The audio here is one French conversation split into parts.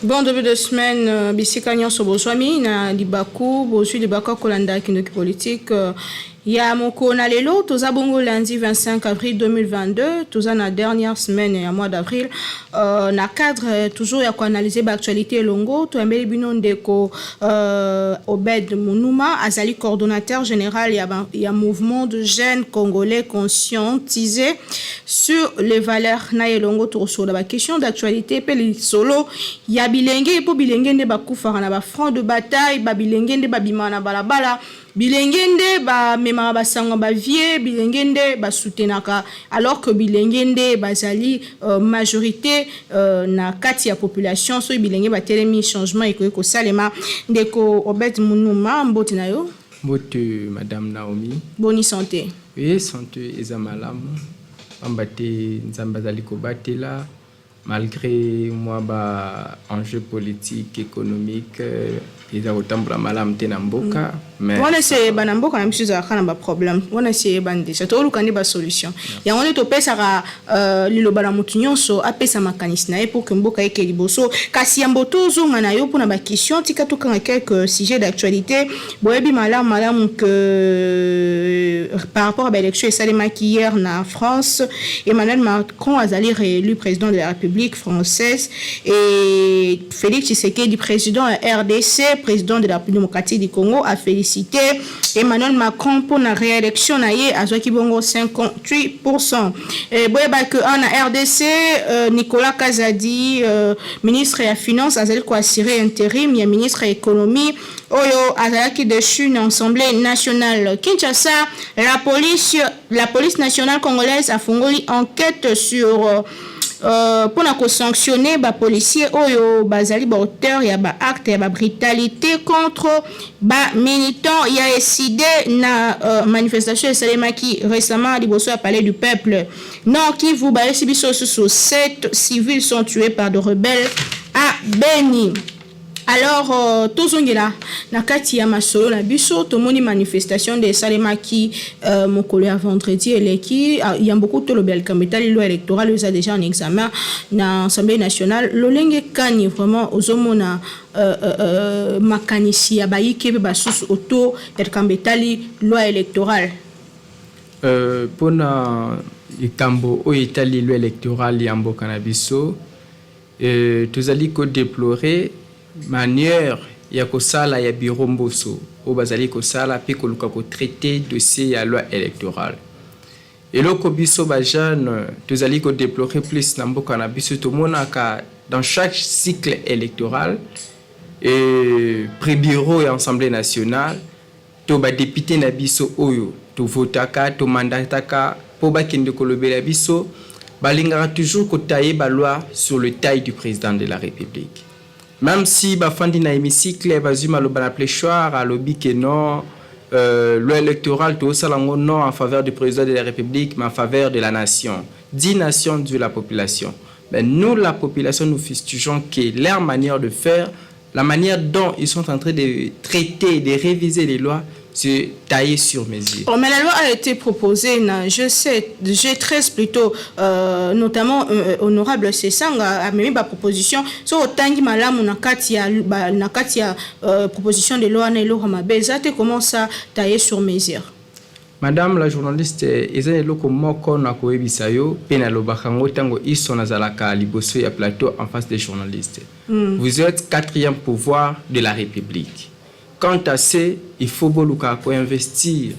Bon début de semaine, bisika nyonso bozwami na libaku, bozwi libaku kolanda kindoki politique. Ya moko na lelo, toza bongo lundi 25 avril 2022, toza na dernière semaine ya mois d'avril, na cadre toujours ya ko analyser l'actualité longo, to embeli bino ndeko Obed Mounuma, azali coordonnateur général ya mouvement de jeunes congolais conscientisés sur les valeurs na elongo to sur la question d'actualité pe li solo ya bilenge po bilenge nde bakufaka na ba front de bataille, ba bilenge nde babima na balabala. Bilengende ba mema basango ba vie bilengende ba soutenaka alors que bilengende bazali majorité na kati ya population so bilenge ba telemi changement eko salema ndeko Obed Mounuma mboti na yo mboti madame Naomi boni santé oui santé ezamalamu ambate nzamba zali ko batela malgré moi ba enjeux politiques économiques ils ont autant pour malam te na mboka mais on essaie ba na mboka na misuza kana ba problème on essaie ba ndisha to lukandi ba solution ya on to pesa ka liloba na mutu nyonso apesa makanisi na pour que mboka eke liboso kasi ya mboto zonga na yo pona ba question tika to kan quelques sujets d'actualité boyebi malam que par rapport à l'élection et salema hier na France Emmanuel Macron azali réélu président de la République française et Félix Tshisekedi président RDC président de la République démocratique du Congo a félicité Emmanuel Macron pour la réélection naie à Zoakibongo 58%. Et boyeba que en RDC Nicolas Kazadi ministre des Finances a zali ko assurer intérim ya ministre de l'économie oyo azalaki déchu na Assemblée nationale Kinshasa. La police nationale congolaise a fongoli enquête sur pour na ko sanctionner ba policier oyo bazali ba auteur ya ba acte ya ba brutalité contre ba militant ya décidé na manifestation esalemaki récemment liboso ya palais du peuple non qui vous ba biso sur 7 civils sont tués par des rebelles à Beni. Alors tozongela na kati ya masolo na biso tomoni manifestation de Salemaki mokolo ya vendredi eleki ya beaucoup to lobel kametali loi électorale usa déjà en examen na Assemblée nationale lolenge kani vraiment ozomona makanisi ya bayike ba susu auto ya kametali loi électorale pona ikambo o itali loi électorale ya mboka na biso tozali ko déplorer manière ya kosala ya bureau mboso o bazali kosala pe koluka ko traiter dossier ya loi électorale eloko biso ba jeune tozali ko déplorer plus na mboka na biso to monaka dans chaque cycle électoral et pré-bureau et assemblée nationale to ba député na biso oyo to votaka to mandataka po ba kende kolobela biso balingara toujours ko tailler ba loi sur le taille du président de la République. Même si bafandi na hémicycle bazuma lo bana pléchoir à lobby que non loi électorale tout ça non en faveur du président de la République mais en faveur de la nation 10 nations de la population. Mais nous la population nous fustigeons que leur manière de faire la manière dont ils sont en train de traiter de réviser les lois c'est taillé sur mesure. Oh, mais la loi a été proposée na G13 plutôt notamment honorable Sesanga a mis ba proposition so otangi malamu na kati ya proposition de loi na loi mabeza te comment ça taillé sur mesure. Madame la journaliste ezali loko moko na koyebisa yo pe na lobaka ngo tango iso nazalaka liboso ya plateau en face des journalistes. Vous êtes quatrième pouvoir de la République. Quant à ça, il faut investir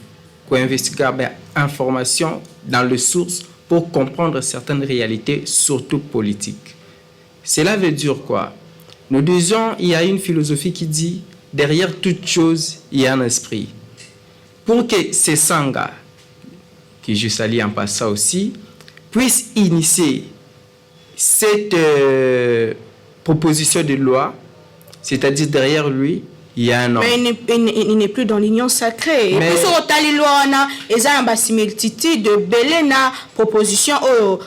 information dans les sources pour comprendre certaines réalités, surtout politiques. Cela veut dire quoi? Nous disons il y a une philosophie qui dit derrière toute chose, il y a un esprit. Pour que ces sangas, que je salue en passant aussi, puissent initier cette proposition de loi, c'est-à-dire derrière lui, il y a un homme. Mais il n'est plus dans l'union sacrée. Mais sur tali loi na eza ba similitude de belena proposition au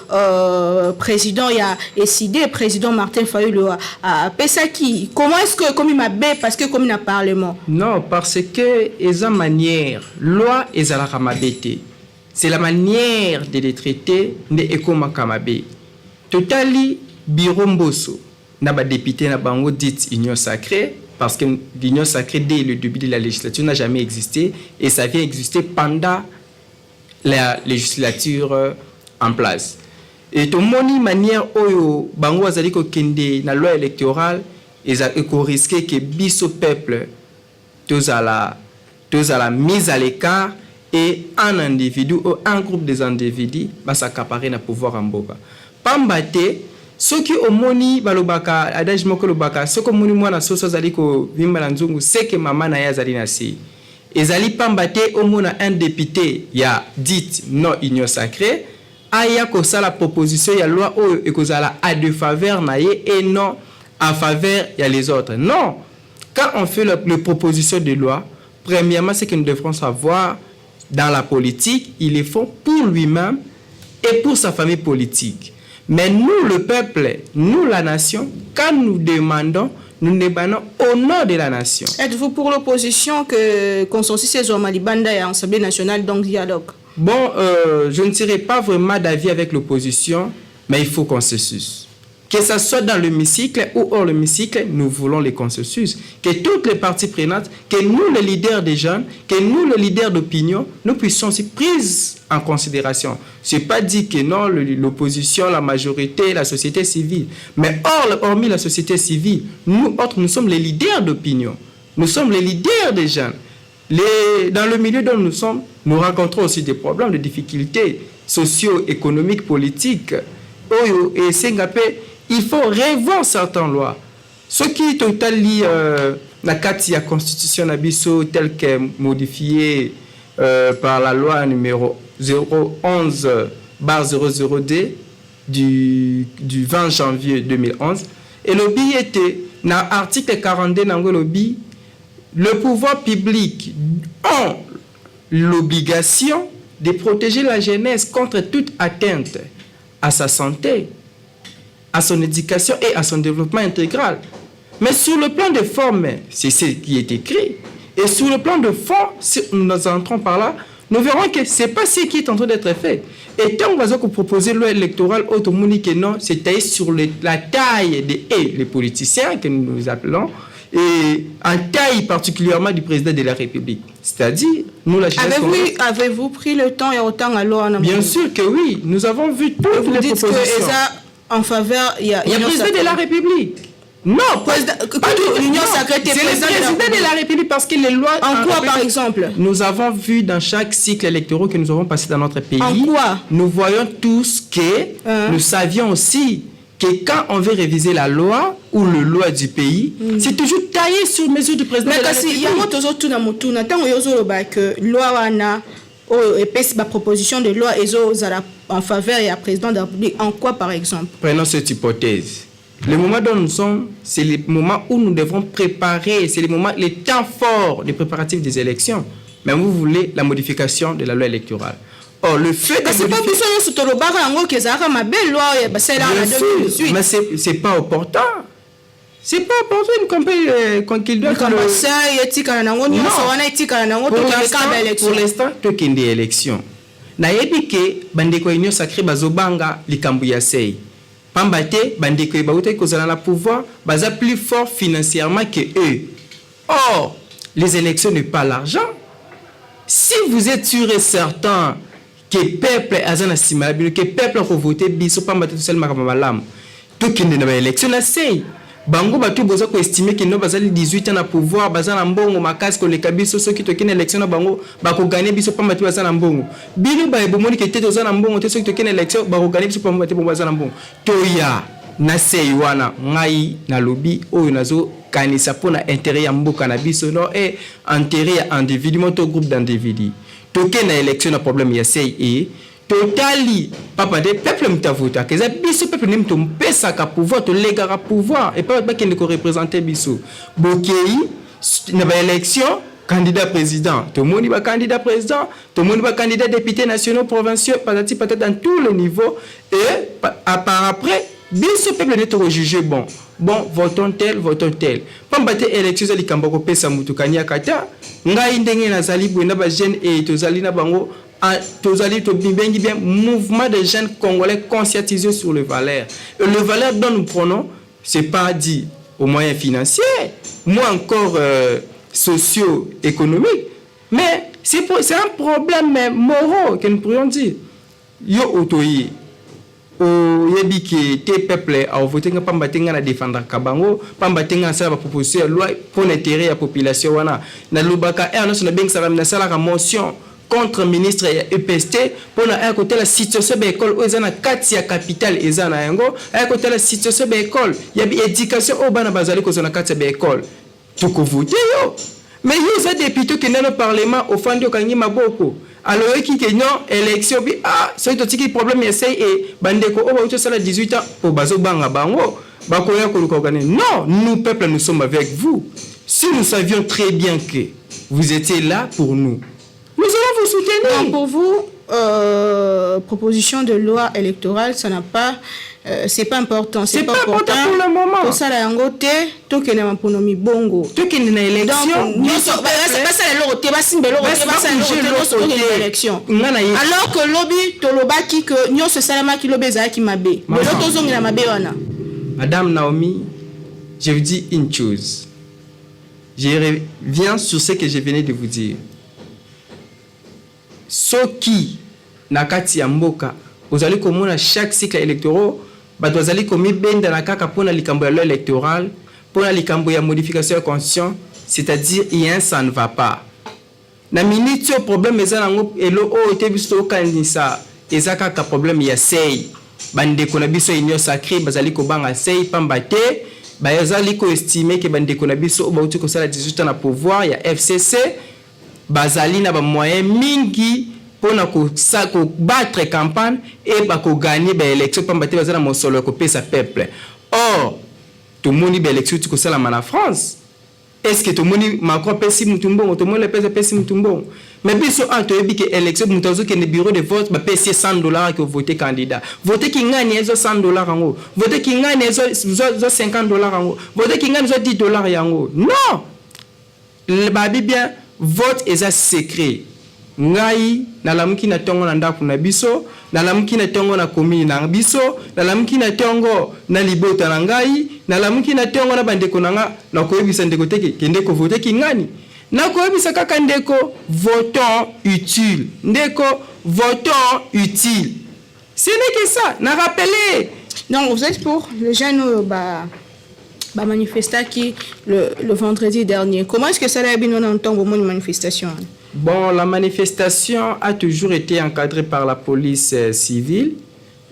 président ya décidé président Martin Fayulu a pesaki. Comment est-ce que comme il m'a bé parce que comme il a parlement? Non, parce que eza manière loi eza la mabete. C'est la manière de les traiter ne ekoma kamabe. Totali biromboso n'a pas député n'a pas dit union sacrée parce que l'union sacrée dès le début de la législature n'a jamais existé et ça vient exister pendant la législature en place. Et tout moni manière oyo bango azali ko kende na loi électorale et ko risquer que biso peuple tous à la mise à l'écart et un individu ou un groupe des individus va s'accaparer na pouvoir en boka. Pambate ceux qui au moni balobaka adage moko lobaka ceux comme moni mwana soso zali ko vimba na nzungu c'est que maman na ya zali na si ezali pambate au mona un député ya dit non union sacrée aya ko la proposition ya loi o ekozala à de faveur na ye et non en faveur ya les autres. Non, quand on fait la proposition de loi, premièrement c'est que nous devrons savoir dans la politique, il est fait pour lui-même et pour sa famille politique. Mais nous, le peuple, nous, la nation, quand nous demandons, nous demandons au nom de la nation. Êtes-vous pour l'opposition que consensus ces hommes à l'Ibanda et à l'Assemblée nationale, donc dialogue? Bon, je ne serai pas vraiment d'avis avec l'opposition, mais il faut consensus. Que ce soit dans l'hémicycle ou hors l'hémicycle, nous voulons les consensus. Que toutes les parties prenantes, que nous, les leaders des jeunes, que nous, les leaders d'opinion, nous puissions aussi prises en considération. Ce n'est pas dit que non, l'opposition, la majorité, la société civile. Mais hormis la société civile, nous autres, nous sommes les leaders d'opinion. Nous sommes les leaders des jeunes. Dans le milieu dont nous sommes, nous rencontrons aussi des problèmes, des difficultés socio-économiques, politiques. Et il faut revoir certaines lois. Ce qui est totalement la constitution nabiso telle que modifiée par la loi numéro 011/00D du 20 janvier 2011. Et le bi était dans l'article 42 lobby, le pouvoir public a l'obligation de protéger la jeunesse contre toute atteinte à sa santé, à son éducation et à son développement intégral. Mais sur le plan de forme, c'est ce qui est écrit. Et sur le plan de fond, si nous entrons par là, nous verrons que ce n'est pas ce qui est en train d'être fait. Et tant qu'on va proposer loi électorale, autrement que non, c'est taillé sur la taille des les politiciens que nous appelons, et en taille particulièrement du président de la République. C'est-à-dire, nous la jeunesse... Avez-vous pris le temps et autant à loi? Bien sûr que oui, nous avons vu toutes les propositions. Vous dites que en faveur, il y a le président de la République. Non, l'Union sacrée, c'est le président de la République parce que les lois... En quoi, par exemple? Nous avons vu dans chaque cycle électoral que nous avons passé dans notre pays... En quoi? Nous voyons tous que nous savions aussi que quand on veut réviser la loi ou le loi du pays, c'est toujours taillé sur mesure du président de la République. Mais il y a une proposition de loi en faveur et à président de la République. En quoi, par exemple? Prenons cette hypothèse. Le moment dont nous sommes, c'est le moment où nous devons préparer, c'est le temps fort des préparatifs des élections. Mais vous voulez la modification de la loi électorale. Or, le fait de mais c'est pas opportun. C'est pas opportun qu'il doit pour l'instant, tu as une élection. Nayebi ke bandeko union sacrée bazobanga likambu ya sei. Pambate bandeko bauta kozala na pouvoir baza plus fort financièrement que eux. Or, les élections n'est pas l'argent. Si vous êtes sûr et certain que peuple azana simalabi que peuple ko voter biso pambate tout seul makamalamu. To kende na élection na sei. Bango batu boza ko estimer que no bazali 18 ans na pouvoir bazana mbongo makasi ko leka biso soki to kene élection na bango ba ko gagner biso pambate bazana mbongo. Bino ba ebomoni ke teto zana mbongo te soki to kene élection ba ko gagner biso pambate bazana mbongo. Toya na sei wana ngai na lobby oyo nazo kanisa pona intérêt ya mboka na biso no et intérêt ya individu moto groupe d'individus. To kene élection na problème ya sei et totali papa de peuple mtavota que ça biso peuple nem to mpesa ka pouvoir to legara pouvoir et pas kende ko représenter biso bokei na ba élection candidat président to moni ba candidat président to moni ba candidat député nationaux provinciaux patati patata dans tous les niveaux et par après biso peuple ne to juger bon votons tel pambate élection za likamba ko pesa mutukania kata ngai ndenge na zali bwenda ba jeune et to zali na bango mouvement de jeunes congolais conscientisés sur les valeurs. Et les valeurs dont nous prenons, c'est pas dit aux moyens financiers, moins encore socio-économiques, mais c'est un problème moral que nous pourrions dire. Yo otoyi o yebi que tes peuples a voté nga pamba tenga na défendre kabango pamba tenga ça va proposer loi pour l'intérêt de la population wana na lubaka et annonce na beng ça na sala ka motion contre ministre ya EPST pour na côté la situation de l'école aux na kati ya capitale ezana yango à côté la situation de l'école ya éducation au bana bazali ko na kati ya école tout ko voter yo mais yo za député qui dans le parlement au fond de kangi maboko alors qui que non élection bi c'est tout qui problème essaye et bandeko o ba ça 18 ans au bazo banga bango ba ko ya ko non nous peuple nous sommes avec vous si nous savions très bien que vous étiez là pour nous allons vous soutenir. Donc pour vous proposition de loi électorale ça n'a pas c'est pas important, c'est pas important pour le moment. Pour ça la yangote to que na ponomi bongo to que na élection donc c'est pas ça le lote ba simbe lote ba ça le élection alors que lobby to lobaki que nyo se salama ki lobby za ki mabe mais l'autre zongi na mabe wana. Madame Naomi, je vous dis une chose, je reviens sur ce que je venais de vous dire. Soki nakati ya mboka ozali komona chaque cycle électoral bato bazali komi benda na kaka pona likambo ya loi électorale pona likambo ya modification de constitution, c'est-à-dire rien ça ne va pas na minute au problème ezana ngo elo o ete biso kanisa ezaka ka problème ya sei bande ko na biso union sacrée bazali ko banga sei pamba te bazali ko estimer que bande ko na biso ba uti ko sala 18 ans na pouvoir ya FCC bazali na ba moyen mingi pona ko battre campagne et ba ko gagner ba élection pamba te bazala mosolo ko pesa peuple. Or tout moni ba élection tu ko sala na France. Est-ce que tout moni Macron pesi mutumbo tout moni le pesi mutumbo mais biso anto yebi que élection mutazo que ne bureau de vote ba pesi $100 que voter candidat voter ki ngani ezo $100 yango voter ki ngani ezo $50 yango voter ki ngani ezo $10 yango non le babi bien vote est secret ngai nalamuki na tongo na ndako na biso nalamuki na tongo na commune na biso nalamuki na tongo na libota na ngai nalamuki na tongo na bandeko nanga na koyebisa ndeko teke kende ko voter ki ngani na koyebisa kaka ndeko votant utile ndeko votant utile ce n'est que ça na rappeler. Donc vous êtes pour les jeunes manifestant qui le vendredi dernier. Comment est-ce que ça a bien en tant que manifestation? Bon, la manifestation a toujours été encadrée par la police civile.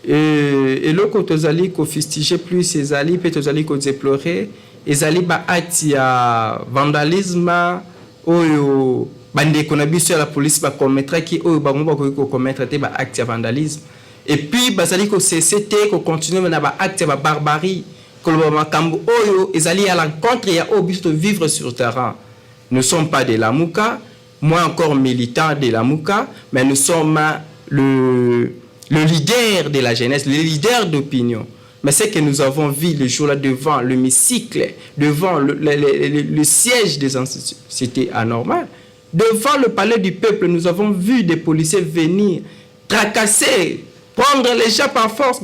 Et le côté zali ko fustiger plus ces ali peut zali ko déplorer et ali ba acte ya vandalisme oyo bande ko na biso la police ba commettre qui oyo ba mo ba ko commettre te ba acte ya vandalisme et puis bazali ko CCT ko continuer na ba acte ba barbarie ko ba makambo oyo ezali à l'encontre ya obisto vivre sur terrain. Nous ne sommes pas de la Mouka, moi encore militant de la Mouka, mais nous sommes le leader de la jeunesse, le leader d'opinion. Mais ce que nous avons vu le jour-là devant l'hémicycle, devant le siège des institutions, c'était anormal. Devant le palais du peuple, nous avons vu des policiers venir tracasser, prendre les gens par force.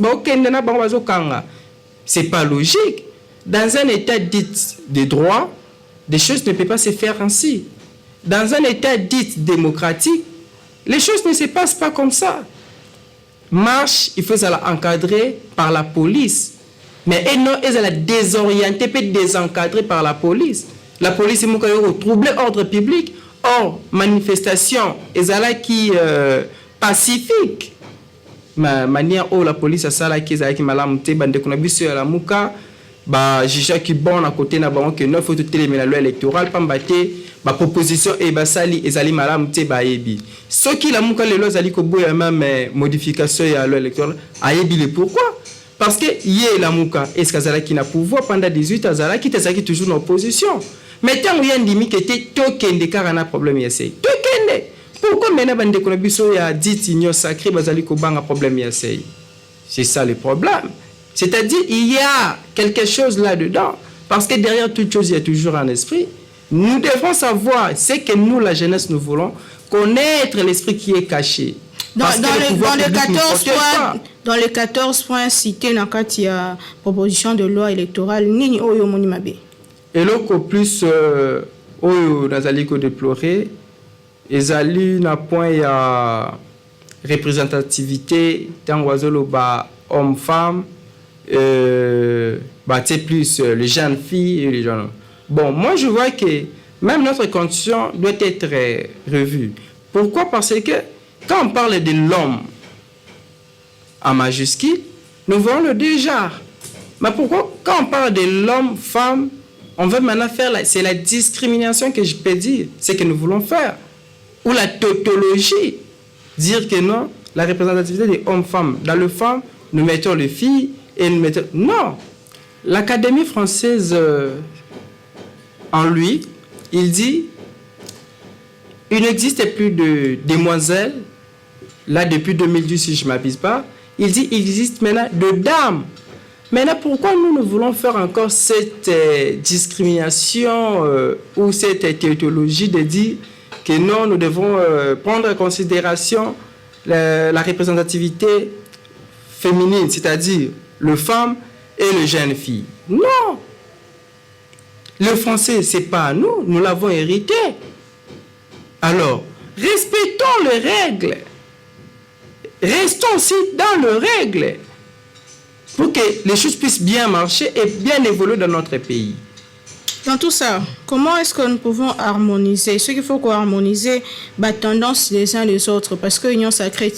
C'est pas logique. Dans un état dit de droit, des choses ne peuvent pas se faire ainsi. Dans un état dit démocratique, les choses ne se passent pas comme ça. Marche, il faut l'encadrer par la police. Mais elle non, elle est désorientée, peut désencadrée par la police. La police est troublée ordre public. Or, manifestation, elle est qui pacifique. Ma manière où la police a ça là qui est qui malam te bande qu'on a vu sur la Mouka, bah jija qui bon à côté na ba que neuf faut tout la loi électorale pambaté ba proposition et ba sali ezali malam te ba yebi. Ce qui la Mouka les lois zali ko boya même modification ya loi électorale a yebi le pourquoi parce que yé la Mouka est-ce que zala qui n'a pouvoir pendant 18 ans zala qui t'azaki toujours en opposition. Mais tant y a ndimi que te tokende car na problème yessay. Tokende. Pourquoi maintenant bande ko biso ya dit union sacrée bazali ko banga problème yessay. C'est ça le problème. C'est-à-dire il y a quelque chose là-dedans parce que derrière toute chose il y a toujours un esprit. Nous devons savoir ce que nous la jeunesse nous voulons connaître l'esprit qui est caché. Dans dans les 14 points cités dans la proposition de loi électorale, nini oyo moni mabe. Et l'autre plus oyo nazali ko déplorer ezali na point ya représentativité dans oiseau ba homme-femme c'est plus les jeunes filles et les jeunes. Bon, moi je vois que même notre constitution doit être revue. Pourquoi? Parce que quand on parle de l'homme en majuscule, nous voyons le deux genres. Mais pourquoi quand on parle de l'homme-femme, on veut maintenant faire, c'est la discrimination que je peux dire, c'est que nous voulons faire. Ou la tautologie, dire que non, la représentativité des hommes-femmes. Dans le femme, nous mettons les filles et nous mettons... Non! L'Académie française, en lui, il dit, il n'existe plus de demoiselles, là depuis 2010 si je ne m'abuse pas, il dit, il existe maintenant de dames. Maintenant, pourquoi nous voulons faire encore cette discrimination ou cette théologie de dire que non, nous devons prendre en considération la représentativité féminine, c'est-à-dire le femme et le jeune fille. Non! Le français, ce n'est pas à nous, nous l'avons hérité. Alors, respectons les règles. Restons aussi dans les règles pour que les choses puissent bien marcher et bien évoluer dans notre pays. Dans tout ça, comment est-ce que nous pouvons harmoniser? Ce qu'il faut qu'on harmonise la tendance des uns des autres, parce que l'Union sacrée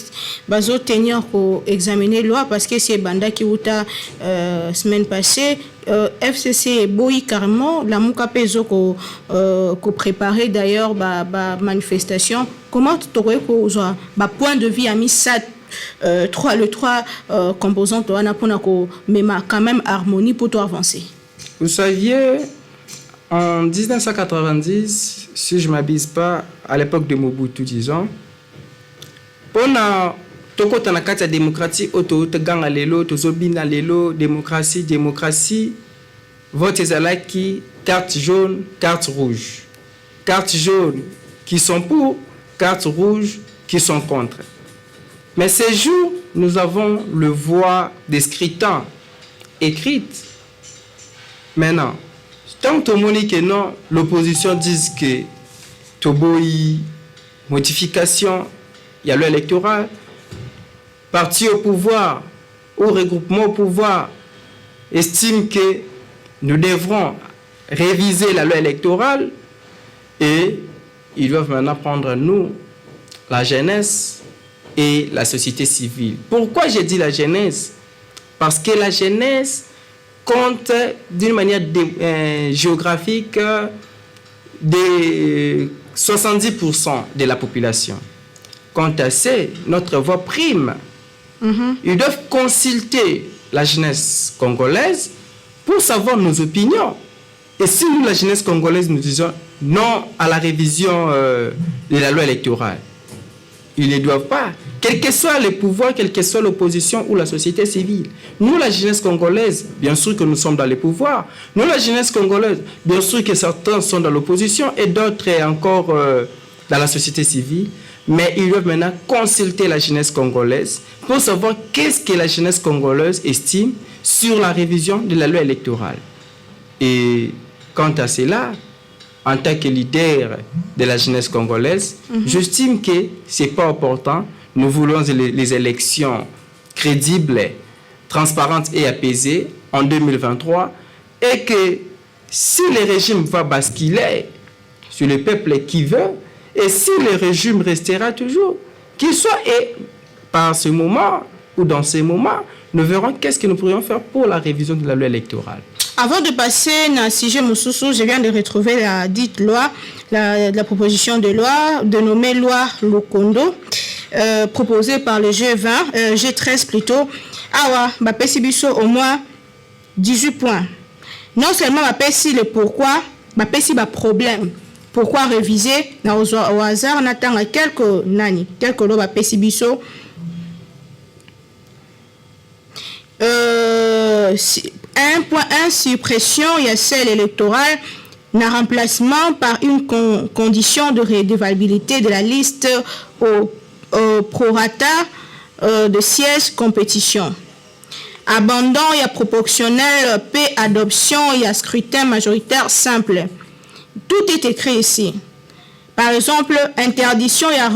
va tenir pour examiner la loi, parce que c'est Banda qui a semaine passée, FCC et Boyi carrément, la Moukapezo qu'on préparait d'ailleurs la manifestation. Comment tu trouves que point de vue a mis ça? Les trois composantes pour quand même harmonie pour toi avancer. Vous saviez, en 1990, si je ne m'abuse pas, à l'époque de Mobutu, disons, pour la démocratie, démocratie, vote qui carte jaune, carte rouge. Carte jaune qui sont pour, carte rouge qui sont contre. Mais ces jours, nous avons le voie des scrutins écrite. Maintenant, tant que non, l'opposition dit que Toboyi, modification, il y a loi électorale, parti au pouvoir ou regroupement au pouvoir estime que nous devrons réviser la loi électorale et ils doivent maintenant prendre nous, la jeunesse et la société civile. Pourquoi j'ai dit la jeunesse? Parce que la jeunesse compte d'une manière géographique de 70% de la population. Quant à ça, notre voix prime. Ils doivent consulter la jeunesse congolaise pour savoir nos opinions. Et si nous, la jeunesse congolaise, nous disons non à la révision de la loi électorale, ils ne doivent pas. Quel que soit le pouvoir, quelle que soit l'opposition ou la société civile. Nous, la jeunesse congolaise, bien sûr que nous sommes dans le pouvoir. Nous, la jeunesse congolaise, bien sûr que certains sont dans l'opposition et d'autres encore dans la société civile. Mais ils doivent maintenant consulter la jeunesse congolaise pour savoir qu'est-ce que la jeunesse congolaise estime sur la révision de la loi électorale. Et quant à cela, en tant que leader de la jeunesse congolaise, j'estime que ce n'est pas important. Nous voulons les élections crédibles, transparentes et apaisées en 2023 et que si le régime va basculer sur le peuple qui veut et si le régime restera toujours, qu'il soit et par ce moment ou dans ces moments, nous verrons qu'est-ce que nous pourrions faire pour la révision de la loi électorale. Avant de passer à sujet Moussoussou, je viens de retrouver la dite loi, la proposition de loi, dénommée loi Lokondo, proposée par le G20, G13 plutôt. Awa, Bapesibiso au moins 18 points. Non seulement Bapesi le pourquoi, Bapesi ba problème. Pourquoi réviser au hasard, on attend quelques lois Bapesibiso. 1.1 suppression, il y a celle électorale, un remplacement par une condition de redevabilité de la liste au prorata de sièges compétition. Abandon, il y a proportionnel, P, adoption, il y a scrutin majoritaire simple. Tout est écrit ici. Par exemple, interdiction, il y a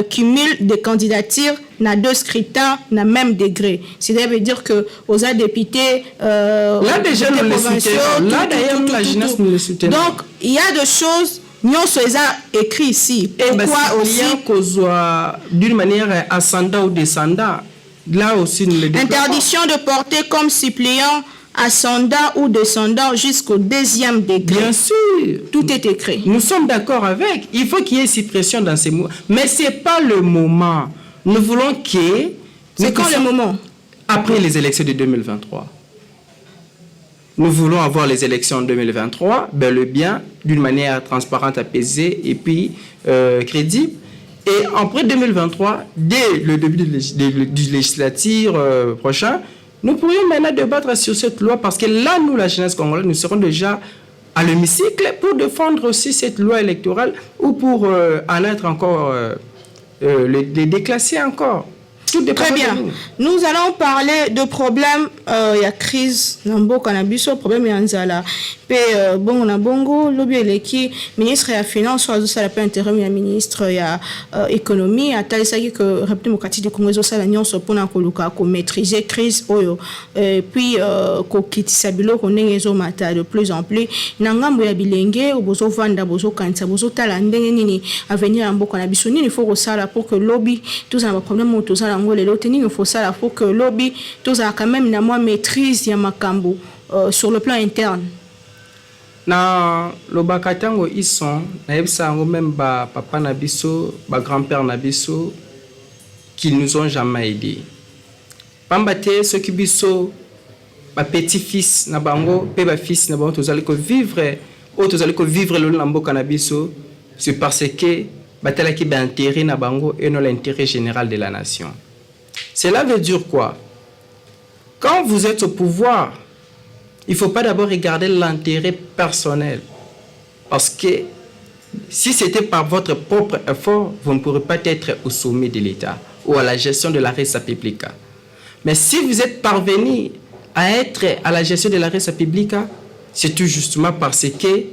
cumul de candidatures, n'a 2 scrutins, n'a même degré. C'est-à-dire que aux députés, là déjà nous le soutenons. Là d'ailleurs la jeunesse nous le soutenons. Donc il y a des choses. Nous sommes écrit ici. Pourquoi aussi qu'on soit d'une manière ascendant ou descendant. Là aussi nous le déplorons. Interdiction de porter comme suppléant, ascendant ou descendant jusqu'au 2e degré. Bien sûr. Tout est écrit. Nous sommes d'accord avec. Il faut qu'il y ait suppression dans ces mots. Mais ce n'est pas le moment. Nous voulons qu'il y ait... C'est quand le moment? Après les élections de 2023. Nous voulons avoir les élections en 2023, bel et bien, d'une manière transparente, apaisée et puis crédible. Et après 2023, dès le début du législature prochain, nous pourrions maintenant débattre sur cette loi parce que là, nous, la jeunesse congolaise, nous serons déjà à l'hémicycle pour défendre aussi cette loi électorale ou pour en être encore, les déclasser encore. Très bien. Nous allons parler de problèmes. Il y a crise, nambo cannabis, problème yanzala. Bon, on a bongo, lobby eleki, ministre et finance, soit ça la peut intérim, il y a ministre, il y a économie, à tel ça que République démocratique du Congo, ça la nion se pone en coloca, qu'on maîtriser crise, oyo, puis qu'on quitte sabilo, qu'on ait les mata de plus en plus. Nangam ya bilenge, ou bozo vanda, bozo kansa, bozo talande, nini, à venir en bon cannabis, il faut que ça là pour que lobby, tous un problème, tout ça, il faut ça là pour que lobby, tous a quand même une maîtrise, ya makambo, sur le plan interne. Na lobaka tango ils sont na même ba papa na biso ba grand-père na biso qui nous ont jamais aidés. Pambate ceux qui biso ba petit-fils na bango pe ba fils na bango tozali ko vivre le lamboka na biso c'est parce que batala ki ba intérêt na bango et non l'intérêt général de la nation. Cela veut dire quoi? Quand vous êtes au pouvoir, il ne faut pas d'abord regarder l'intérêt personnel. Parce que si c'était par votre propre effort, vous ne pourrez pas être au sommet de l'État ou à la gestion de la res publica. Mais si vous êtes parvenu à être à la gestion de la res publica, c'est tout justement parce qu'il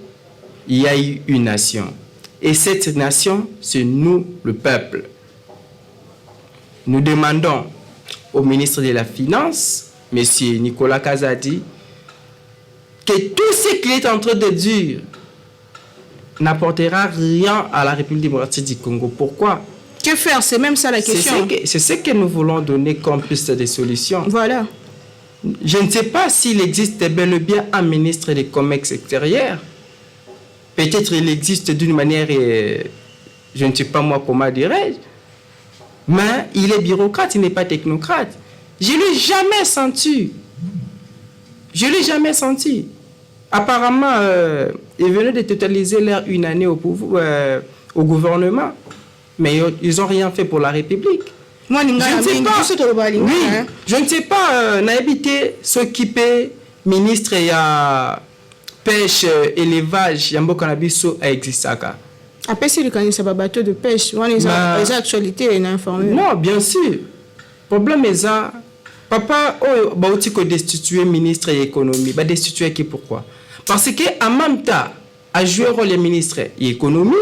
y a eu une nation. Et cette nation, c'est nous, le peuple. Nous demandons au ministre de la Finance, M. Nicolas Kazadi, que tout ce qu'il est en train de dire n'apportera rien à la République démocratique du Congo. Pourquoi? Que faire? C'est même ça la question. C'est ce que nous voulons donner comme piste de solution. Voilà. Je ne sais pas s'il existe bel et bien un ministre des Commerce extérieur. Peut-être il existe d'une manière, je ne sais pas moi comment dirais-je, mais il est bureaucrate, il n'est pas technocrate. Je ne l'ai jamais senti. Je ne l'ai jamais senti. Apparemment, ils venaient de totaliser leur une année au gouvernement, mais ils n'ont rien fait pour la République. Moi, je ne sais pas, n'habiter s'occuper, ministre, il y a pêche, élevage, il y a un cannabis à Exisaka. Après, c'est le candidat bateau de pêche. On les actualités et informé. Non, bien sûr. Le problème est ça. Papa, bah, aussi que destituer ministre de l'économie. Bah, destituer qui pourquoi? Parce que en même temps, à jouer le rôle de ministre de l'économie,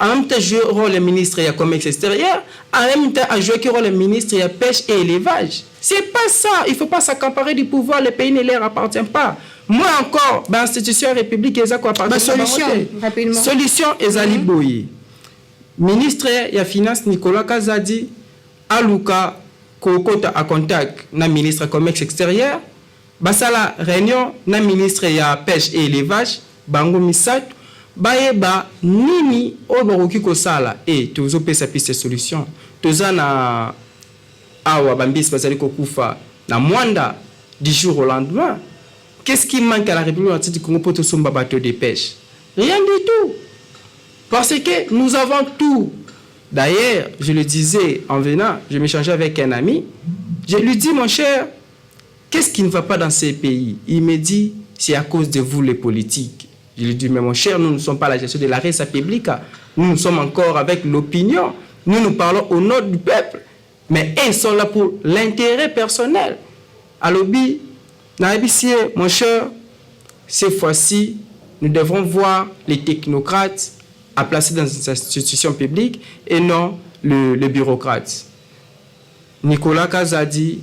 en même temps, jouer le rôle de ministre de commerce extérieur, en même temps, à jouer le rôle de ministre de pêche et élevage. C'est pas ça. Il ne faut pas s'accaparer du pouvoir. Le pays ne leur appartient pas. Moi encore, l'institution république, ils ont quoi appartient. Solution, rapidement. Solution, Ezali Boyi. Ministre de la Finance, Nicolas Kazadi, Aluka, Kokota à contact na ministre du commerce extérieur, basala réunion na ministre ya pêche et élevage, bango misat, bayeba nini obaroki ko sala et tozo pesa piste solution. Toza na awa bambis basali ko kufa na mwanda du jour au lendemain. Qu'est-ce qui manque à la République du Congo pour tout son bateau de pêche? Rien du tout. Parce que nous avons tout. D'ailleurs, je le disais en venant, je m'échangeais avec un ami. Je lui dis, mon cher, qu'est-ce qui ne va pas dans ces pays? Il me dit, c'est à cause de vous les politiques. Je lui dis, mais mon cher, nous ne sommes pas à la gestion de la res publica. Nous sommes encore avec l'opinion. Nous parlons au nom du peuple. Mais ils sont là pour l'intérêt personnel. Alors, mon cher, cette fois-ci, nous devrons voir les technocrates à placer dans une institution publique et non le bureaucrate. Nicolas Kazadi,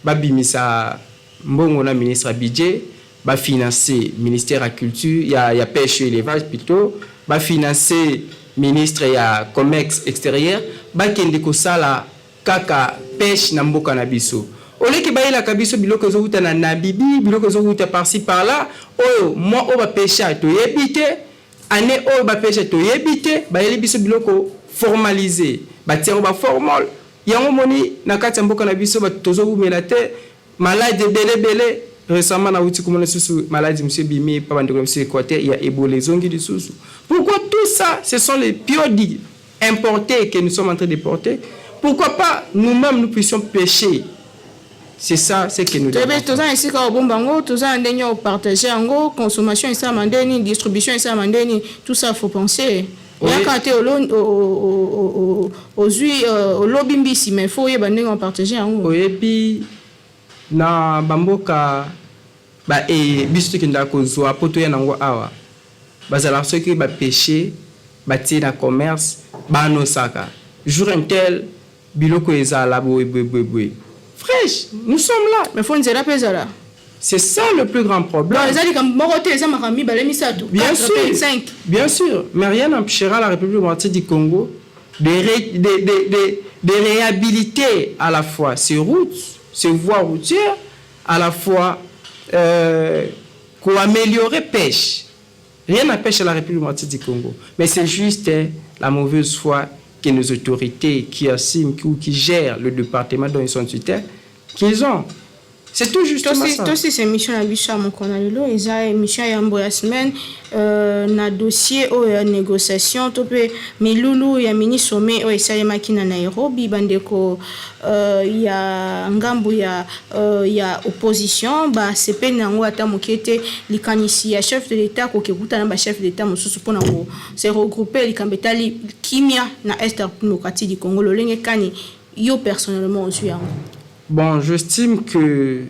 Babimisa Mbongona, ministre à budget, va financer ministère à culture, il y a pêche et élevage plutôt, va financer ministre ya commerce extérieur, va kende ko sala kaka pêche na mboka na biso. Ole ki ba ila kabiso biloko zo uta na nabibi, biloko zo uta par-ci par-là, moi o ba pêche to yebite, ane o ba pêche to yebite, ba yeli biso biloko formalisé, ba tiens ba formol. Yango moni na kati mboka na biso ba tozo umela te malade belé récemment na uti komona susu maladie monsieur Bimi pa bandeko monsieur Équateur il y a Ebola zongi du susu. Pourquoi tout ça ce sont les piodis importés que nous sommes en train de porter? Pourquoi pas nous-mêmes nous puissions pêcher? C'est ça c'est que nous devons. Tous ça ici quand bon bango, tous ça ndenge au partager en consommation et ça mandeni, distribution et ça mandeni, tout ça faut penser. Oui. Quand tu es au lobby mbisi mais faut y bandenge on partager en haut. Et puis na bamboka ba e biso kinda ko zo apoto ya nango awa bazala soki ba pêcher ba ti na commerce ba no saka jour un tel biloko ezala boy fraîche nous sommes là mais faut nzela pezala. C'est ça le plus grand problème. Bien sûr, mais rien n'empêchera la République démocratique du Congo de réhabiliter à la fois ses routes, ses voies routières, à la fois pour améliorer pêche. Rien n'empêche la République démocratique du Congo. Mais c'est juste la mauvaise foi que nos autorités qui assument ou qui gèrent le département dont ils sont tutelles, qu'ils ont. C'est tout justement ça. Aussi c'est mission à Bicha mon canalilo, ils a mission ya mbo ya semaine na dossier o ya négociation to pe milulu ya mini sommet o esa makina na Nairobi bandeko ya ngambu ya opposition ba CP nango ata mokete likanisi ya chef de l'état ko kekuta na ba chef d'état mosusu pona ko se regrouper likambetali kimia na Est démocratique du Congo lolenge kani yo personnellement aussi yango. Bon, j'estime que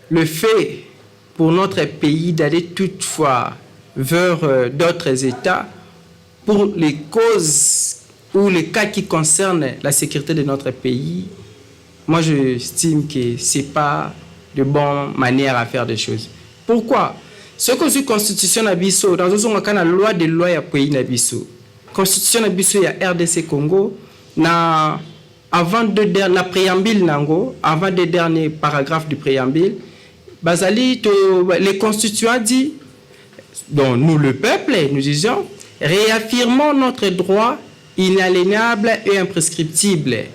le fait pour notre pays d'aller toutefois vers d'autres États pour les causes ou les cas qui concernent la sécurité de notre pays, moi j'estime que ce n'est pas de bonne manière à faire des choses. Pourquoi? Ce que la constitution Nabiso, dans la loi de loi ya pays Nabiso, constitution Nabiso ya RDC Congo, na avant la préambule nango, avant les derniers paragraphes du préambule, bazali les constituants dit, donc nous le peuple, nous disons, réaffirmons notre droit inaliénable et imprescriptible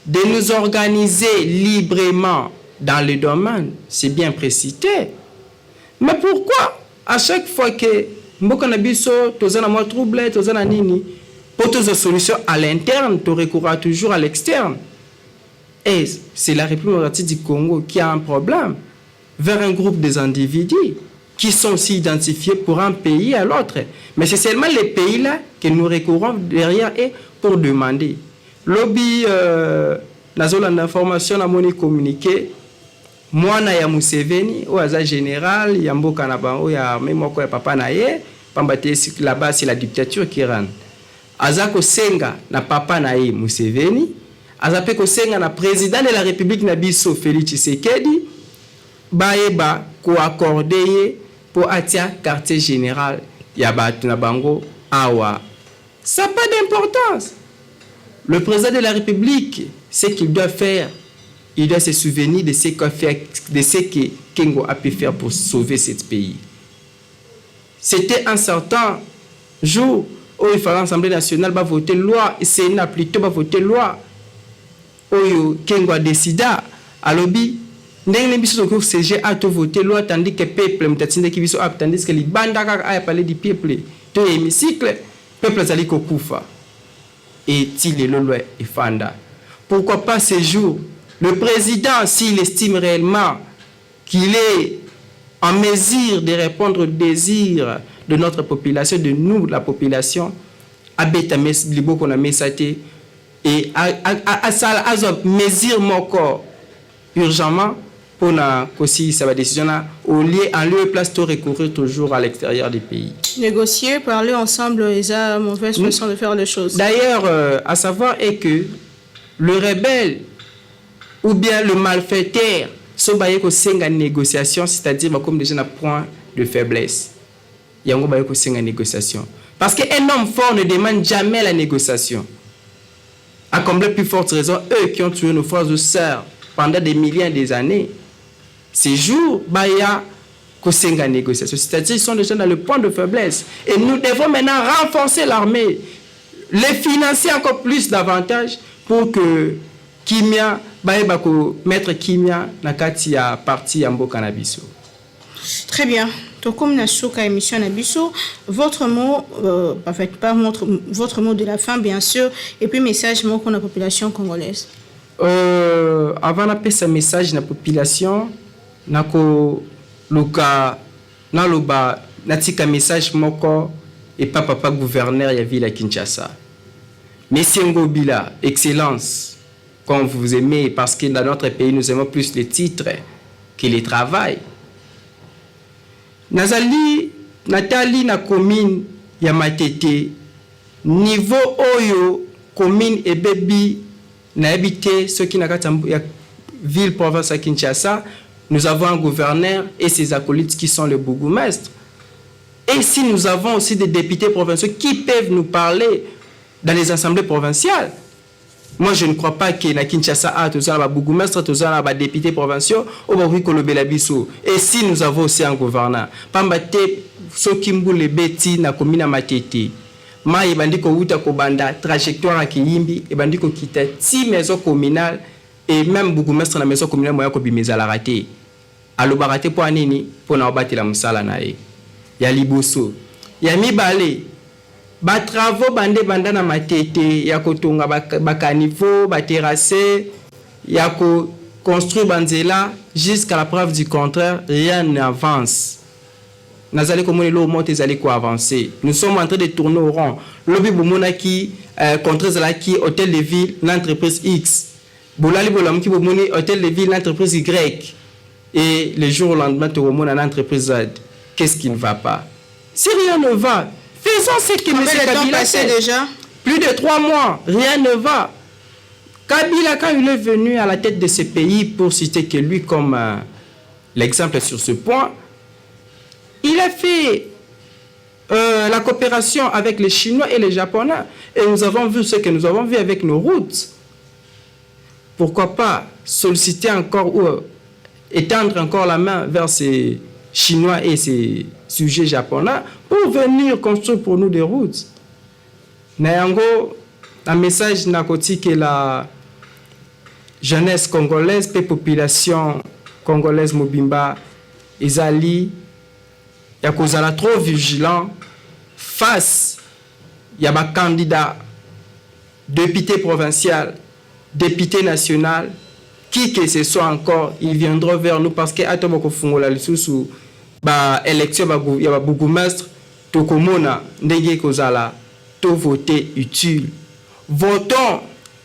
de nous organiser librement dans le domaine, c'est bien précité. Mais pourquoi à chaque fois que mboka na biso tozana mo trouble, tozana nini? Pour toutes les solutions à l'interne, tu recourras toujours à l'externe. Et c'est la République démocratique du Congo qui a un problème vers un groupe des individus qui sont aussi identifiés pour un pays à l'autre. Mais c'est seulement les pays-là que nous recourons derrière et pour demander. Lobby, nazola d'information à mon communiqué, moi na ya Museveni, au hasard général, ya mboka na bango ya même moi ya papa na ye, pambate là-bas c'est la dictature qui règne. Azako senga na papa na ye Museveni, azape ko senga na président de la République na biso Félix Tshisekedi, baeba ko accorder pour atia quartier général ya batu na bango awa. Ça n'a pas d'importance. Le président de la République, ce qu'il doit faire, il doit se souvenir de ce que Kengo a pu faire pour sauver ce pays. C'était un certain jour où il fallait l'Assemblée nationale va voter loi, et le Sénat plutôt va voter loi. Où Kengo a décidé à lobby, n'ayez pas que CG a voté loi tandis que le peuple, tandis que les bandes a parlé du peuple, tout l'hémicycle, le peuple a dit Koufa. Et il est le loi et Fanda. Pourquoi pas ces jours? Le président, s'il estime réellement qu'il est en mesure de répondre aux désirs de notre population, de nous, la population, et à ça mesure mon corps urgemment pour na aussi ça va décision là en lieu et place de recourir toujours à l'extérieur du pays. Négocier, parler ensemble, c'est la mauvaise façon de faire les choses. D'ailleurs, à savoir est que le rebelle ou bien le malfaiteur sobaye ko senga négociation, c'est-à-dire comme déjà un point de faiblesse. Yango baye ko senga négociation. Parce qu'un homme fort ne demande jamais la négociation. À combler plus forte raison, eux qui ont tué nos frères et sœurs pendant des milliers des années, ces jours, baya ko senga négociation. C'est-à-dire ils sont déjà dans le point de faiblesse. Et nous devons maintenant renforcer l'armée, les financer encore plus davantage pour que Kimia, mettre Kimia na kati ya parti ya mboka na biso. Très bien. Donc comme na souka émission na biso, votre mot votre mot de la fin bien sûr et puis message mot pour la population congolaise. Avant d'appeler ce message na population nako luka na loba natika message moko et papa gouverneur ya ville ya Kinshasa. Monsieur Ngobila, excellence. Comme vous aimez, parce que dans notre pays, nous aimons plus les titres que les travail. Nazali, Nathalie, na commune, ya Matete, niveau oyo, commune et baby, na habité, ceux qui n'ont pas ville, province à Kinshasa, nous avons un gouverneur et ses acolytes qui sont les bourgmestres. Et si nous avons aussi des députés provinciaux qui peuvent nous parler dans les assemblées provinciales. Moi, je ne crois pas que na Kinshasa a tous les bourgmestres, tous les députés provinciaux, au Baroui Kolobela Biso. Et si nous avons aussi un gouverneur, Pambate, Sokimbu le Beti, na commune Matete, Ma et Bandiko Uta Kobanda, trajectoire à Kiyimbi, et Bandiko Kita, 6 maisons communales, et même bourgmestre na maison communale, Moya Kobimeza la raté. Alors, baraté pour Anini, pour na obati la Moussala nae. Ya Liboso. Ya Mibale. Ba travaux bande bandana Matete ya kotonga ba caniveau ba terrasser ya ko construire banzela jusqu'à la preuve du contraire rien n'avance. Nazali komone lo monte zali ko avancer. Nous sommes en train de tourner au rond. Lobi bomona ki contre zala ki hôtel de ville l'entreprise X. Bolali bolam ki bomoni hôtel de ville l'entreprise Y. Et le jour au lendemain tu remona l'entreprise Z. Qu'est-ce qui ne va pas? Si rien ne va, faisons ce que M. Kabila fait. Déjà? Plus de 3 mois, rien ne va. Kabila, quand il est venu à la tête de ce pays, pour citer que lui comme l'exemple sur ce point, il a fait la coopération avec les Chinois et les Japonais. Et nous avons vu ce que nous avons vu avec nos routes. Pourquoi pas solliciter encore ou étendre encore la main vers ces Chinois et ces sujets japonais pour venir construire pour nous des routes. Nayango, un message nakoti que la jeunesse congolaise, la population congolaise mobimba, Izali, yakozala trop vigilant face ya ba candidat député provincial, député national, qui que ce soit encore, ils viendront vers nous parce que atomoko fungola lisusu ba élection ya ba bourgmestre tokomona ndenge kozala to voter utile. Votons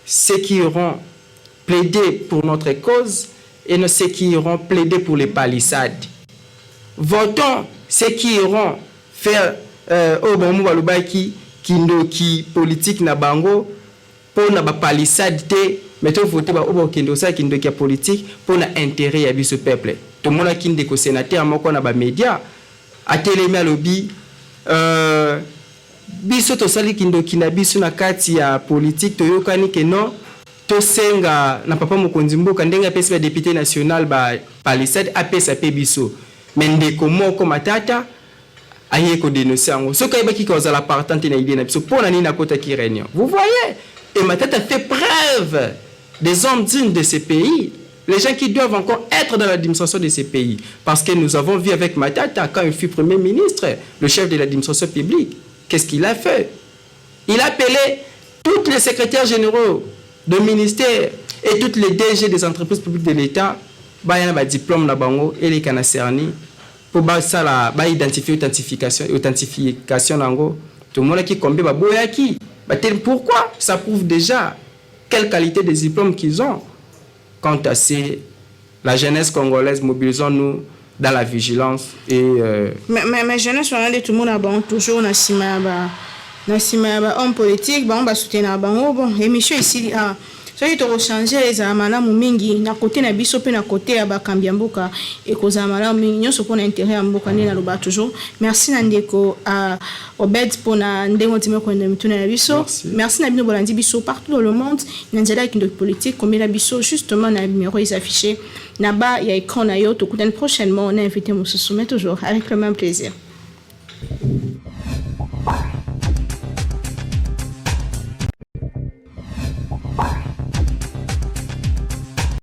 ceux qui iront plaider pour notre cause et non ceux qui iront plaider pour les palissades. Votons ceux qui iront faire au bamu balubaki kindoki politique na bango pour na ba palissade te mettons voter ba obo kendo sa kindoki politique pour na intérêt ya biso peuple. Tout le monde a qui est sénateur, moko na ba média, a télémé à lobby, biso to sali kindo kina biso na kati ya politique to yokani ke non to senga na papa mokonzi mboka ndenga pesa député national ba palissade apesa pe biso mende ko moko matata aye ko dénoncer ngo so kay baki ko za la partante na idée na biso pona ni na kota ki réunion. Vous voyez, et matata fait preuve des hommes dignes de ce pays. Les gens qui doivent encore être dans l'administration de ces pays. Parce que nous avons vu avec Matata, quand il fut Premier ministre, le chef de l'administration publique, qu'est-ce qu'il a fait? Il a appelé tous les secrétaires généraux de ministères et toutes les DG des entreprises publiques de l'État, il y a un diplôme et les canacerni pour identifier l'authentification. Tout le monde qui combat, pourquoi? Ça prouve déjà quelle qualité de diplôme qu'ils ont. Quant à la jeunesse congolaise, mobilisons-nous dans la vigilance et mais jeunesse wana nde tout le monde a bon toujours na sima ba homme politique ba on ba soutenir bango bon émission ici soki tokochange ezala malamu mingi na kote na biso mpe na kote ya bakambi ya mboka ekozala malamu mingi nyonso mpona intérêt ya mboka nde naloba toujours. Merci na ndeko Obed mpona ndenge otimi koyenda mituna na biso. Merci na bino bolandi biso partout dans le monde na nzela ya kindoki politique kombela biso justement na numéro is affiché na bas ya écran na yo tokutani prochainement on a invité mosusu mais toujours avec le même plaisir.